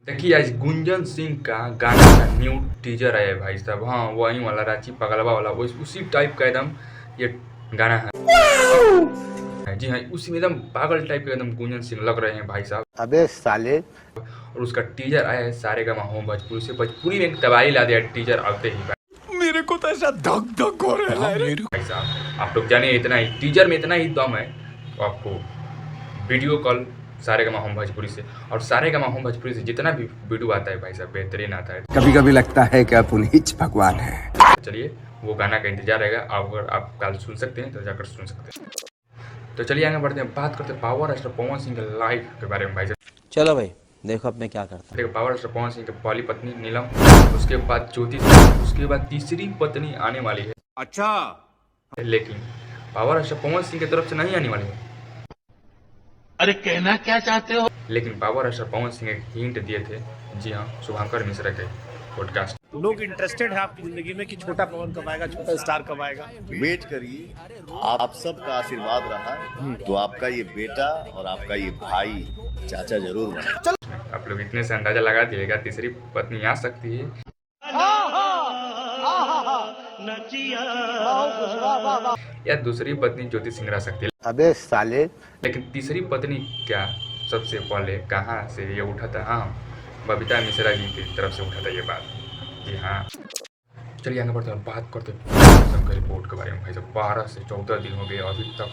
देखिए आज गुंजन सिंह का गाना का न्यू टीजर आया है भाई साहब। हाँ वही वाला रांची पगलवा वाला उसी टाइप का एकदम ये गाना है। जी हाँ उसी में एकदम पागल टाइप के एकदम गुंजन सिंह लग रहे हैं भाई साहब। अबे साले। और उसका टीजर आया है सारेगामा होम भोजपुरी से। भोजपुरी में एक तबाही ला दिया टीजर आते ही मेरे को तो ऐसा धक धक हो रहा है भाई साहब। आप लोग जानिए इतना ही टीजर में इतना ही दम है तो आपको video call Saregama home Bhojpuri से और सारेगामा होम भोजपुरी से जितना भी वीडियो आता है भाई साहब बेहतरीन आता है। कभी कभी लगता है कि आप उन्हीं भगवान है। चलिए वो गाना का इंतजार रहेगा। अगर आप कल सुन सकते हैं तो जाकर सुन सकते हैं। तो चलिए आगे बढ़ते हैं, बात करते हैं पावर स्टार पवन सिंह के लाइफ के बारे में भाई साहब। चलो भाई देखो अब मैं क्या करता हूँ। देखो पावर स्टार पवन सिंह की पहली पत्नी नीलम, उसके बाद ज्योति, उसके बाद तीसरी पत्नी आने वाली है। अच्छा लेकिन पावर स्टार पवन सिंह की तरफ से नहीं आने वाली है। अरे कहना क्या चाहते हो? लेकिन पावर स्टार पवन सिंह एक हिंट दिए थे। जी हाँ शुभांकर मिश्रा के पॉडकास्ट। लोग इंटरेस्टेड है आपकी जिंदगी में कि छोटा पवन कब आएगा, छोटा स्टार कब आएगा। वेट करिए, आप सबका आशीर्वाद रहा तो आपका ये बेटा और आपका ये भाई चाचा जरूर बने। आप लोग इतने से अंदाजा लगा दिएगा तीसरी पत्नी आ सकती है या दूसरी पत्नी ज्योति सिंह रह सकती है। अबे साले। लेकिन तीसरी पत्नी क्या सबसे पहले कहाँ से ये उठा था? हाँ बबीता मिश्रा जी की तरफ से उठा था ये बात। जी हाँ चलिए आगे बढ़ते हैं, बात करते हैं रिपोर्ट के बारे में भाई साहब। 12 से 14 दिन हो गए अभी तक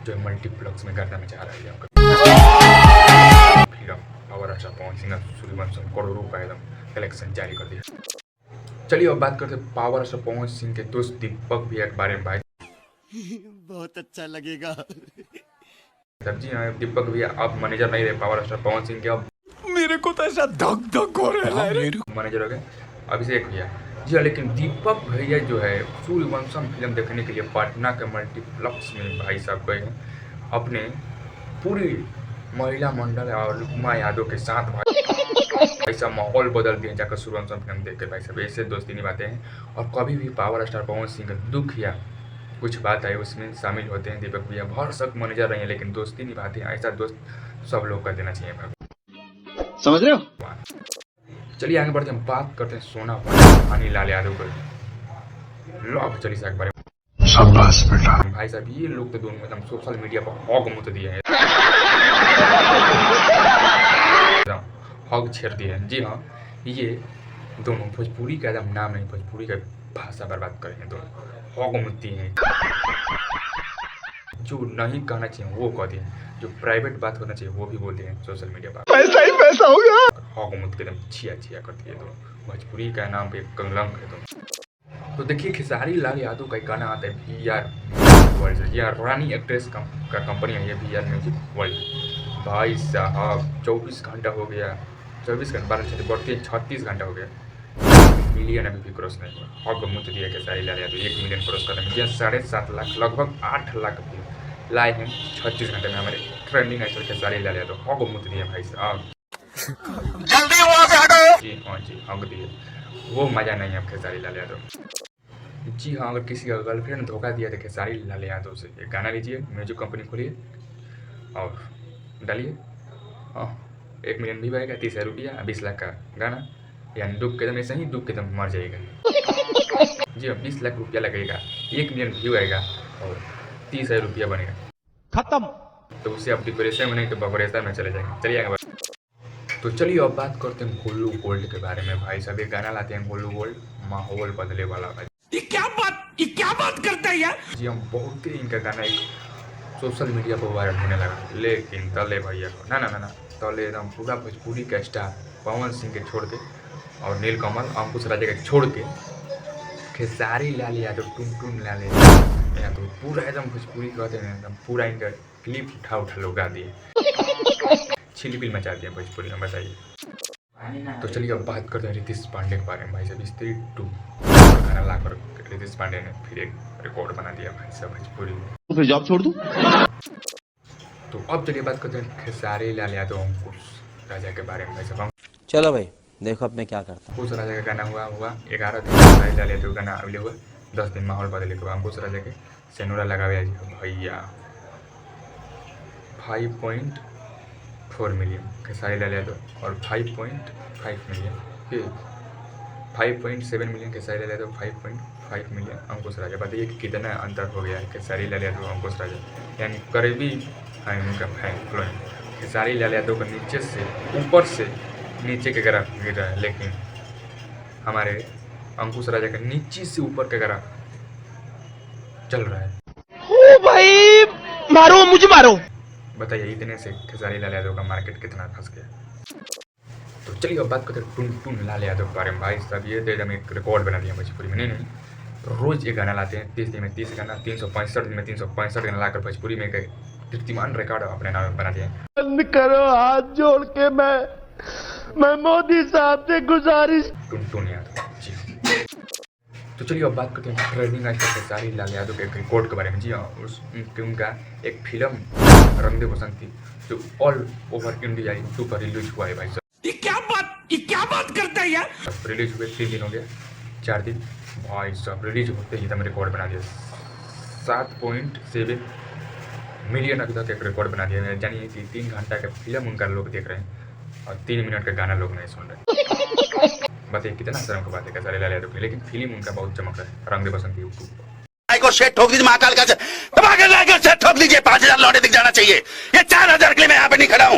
जो मल्टीप्लेक्स में गर्दा में जा रहा है फिर पावर स्टार पवन सिंह सूर्यवंशम करोड़ों का एकदम कलेक्शन जारी कर दिया। चलिए अब बात करते हैं पावर स्टार पवन सिंह के दोस्त दीपक भैया के बारे में भाई। बहुत अच्छा लगेगा। जी हाँ दीपक भैया अब मैनेजर नहीं रहे पावर स्टार पवन सिंह के, अब मेरे को तो ऐसा धक धक हो रहा है। मैनेजर हो गए अभिषेक भैया। जी हाँ लेकिन दीपक भैया जो है सूर्यवंशम फिल्म देखने के लिए पटना के मल्टीप्लेक्स में भाई साहब गए हैं अपने पूरी महिला मंडल और रुक्मा यादव के साथ। भाई साहब माहौल बदल दिए जाकर सूर्यवंशम फिल्म देख के भाई साहब ऐसे दोस्ती निभाते हैं। और कभी भी पावर स्टार पवन सिंह का दुख या कुछ बात आए उसमें शामिल होते हैं दीपक भैया। बहुत सख्त मैनेजर रहे हैं लेकिन दोस्ती निभाते हैं। ऐसा दोस्त सब लोग का देना चाहिए भाई, समझ रहे हो? चलिए आगे बढ़ते हैं, बात करते हैं सोना अनिल लाल यादव पर लॉक चली के बारे में। शाबाश बेटा। भाई साहब ये लोग तो दोनों एकदम सोशल मीडिया पर हॉग मुत दिए हैं, हॉग छेड़ दिए हैं। जी हाँ ये दोनों भोजपुरी का एकदम नाम नहीं, भोजपुरी का भाषा बर्बाद कर रहे हैं दोनों, हॉग मुत्ती हैं। जो नहीं कहना चाहिए वो कह दिए, जो प्राइवेट बात होना चाहिए वो भी बोल दिए सोशल मीडिया पर। पैसा ही पैसा हो गया। हॉग मुत के एकदम छिया छिया कर दिए तो भोजपुरी का नाम पे कलंक है तो देखिए खेसारी लाल यादव का गाना आता है VR वर्ल्ड से। यहाँ रानी एक्ट्रेस का कंपनी है ये VR म्यूजिक वर्ल्ड। भाई साहब 24 घंटा हो गया, 24 घंटा 12 36 घंटा हो गया, मिलियन अभी भी क्रॉस नहीं हुआ। हॉग मुत दिया खेसारी लाल यादव 1 मिलियन क्रॉस करने में। 7.5 लाख लगभग 8 लाख व्यू लाए हैं 36 घंटे में हमारे trending actor Khesari Lal Yadav. Hog मुत दिया भाई साहब, जल्दी वहाँ से हटो। जी हाँ जी हॉग दिए, वो मज़ा नहीं है अब खेसारी लाल यादव। जी हाँ अगर किसी का गर्लफ्रेंड धोखा दिया तो खेसारी लाल यादव से एक गाना लीजिए, म्यूजिक कंपनी खोलिए और डालिए। हाँ 1 मिलियन भी आएगा, 30,000 रुपया, 20 लाख का गाना, यानी डूब के दम ऐसे ही डूब के दम मर जाएगा। जी हाँ 20 लाख रुपया लगेगा, 1 मिलियन व्यू आएगा और 30,000 रुपया बनेगा खत्म। तो उससे आप डिप्रेशन में नहीं तो बबरेशन में चले जाएंगे। चलिए आगे तो चलिए अब बात करते हैं गोलू गोल्ड के बारे में। भाई साहब एक गाना लाते हैं गोलू गोल्ड, माहौल बदले वाला। भाई ये क्या बात करता है यार। जी हम बहुत ही इनका गाना एक सोशल मीडिया पर वायरल होने लगा, लेकिन तले भैया को ना तले एकदम पूरा भोजपुरी का स्टार पवन सिंह के छोड़ के और नीलकमल अंकुश राजा के छोड़ के खेसारी लाल यादव टुन लाल यादव तो पूरा एकदम भोजपुरी कहते हैं एकदम पूरा इनका क्लिप उठा लोग गा दिए, छिलबिल मचा दिया भोजपुरी में। बताइए तो चलिए अब बात करते हैं रितेश पांडे के बारे में। भाई साहब स्त्री 2 गाना लाकर रितेश पांडे ने फिर एक रिकॉर्ड बना दिया भाई साहब भोजपुरी में। तो फिर जॉब छोड़ दूं? तो अब चलिए बात करते हैं खेसारी लाल यादव अंकुश राजा के बारे में। भाई साहब चलो भाई देखो अब मैं क्या करता हूँ। अंकुश राजा का गाना हुआ 11 दिन, खेसारी लाल यादव का गाना अगले हुआ 10 दिन, माहौल बदले के अंकुश राजा के सेनुरा लगावे भैया 5.5 4 मिलियन खेसारी लाल यादव और 5.5 million 5.7 million Khesari Lal Yadav, 5.5 million अंकुश राजा। बताइए कि कितना अंतर हो गया है खेसारी लाल यादव और अंकुश राजा, यानी करीबी है उनका फैन फॉलोइंग। खेसारी लाल यादव का नीचे से ऊपर से नीचे के ग्राफ गिर रहा है, लेकिन हमारे अंकुश राजा का नीचे से ऊपर का ग्राफ चल रहा है। ओ भाई मारो मुझे मारो। बताइए इतने से खेसारी लाल यादव का मार्केट कितना फंस गया। तो चलिए अब बात करते हैं टुन लाल यादव के बारे में। भाई साहब ये तो एकदम एक रिकॉर्ड बना दिया भोजपुरी में। नहीं रोज एक गाना लाते हैं, 30 दिन में 30 गाना, 365 दिन में 365 गाना लाकर भोजपुरी में एक कीर्तिमान रिकॉर्ड अपने नाम बना दिया। बंद करो हाथ जोड़ के, मैं मोदी साहब से गुजारिश। टुन यादव जी। तो चलिए अब बात करते हैं ट्रेंडिंग एक्टर खेसारी लाल यादव के एक रिकॉर्ड के बारे में। जी हाँ, उनका एक फिल्म रंग दे बसंती जो ऑल ओवर इंडिया यूट्यूब पर रिलीज हुआ है। भाई साहब ये क्या बात करता है यार। रिलीज हुए 3 दिन हो गया, 4 दिन। भाई साहब रिलीज होते ही हमने रिकॉर्ड बना दिया, 7.7 मिलियन अभी तक एक रिकॉर्ड बना दिया। जानिए कि 3 घंटा का फिल्म उनका लोग देख रहे हैं और 3 मिनट का गाना लोग नहीं सुन रहे। बताइए कितना शर्म की बात है खेसारी लाल यादव की, लेकिन फिल्म उनका बहुत चमक रहा है रंग दे बसंती यूट्यूब पर। को शेट ठोक दीजिए, महाकाल का शेट ठोक दीजिए, 5000 लौटे दिख जाना चाहिए। ये 4000 के लिए मैं यहाँ पे नहीं खड़ा हूँ।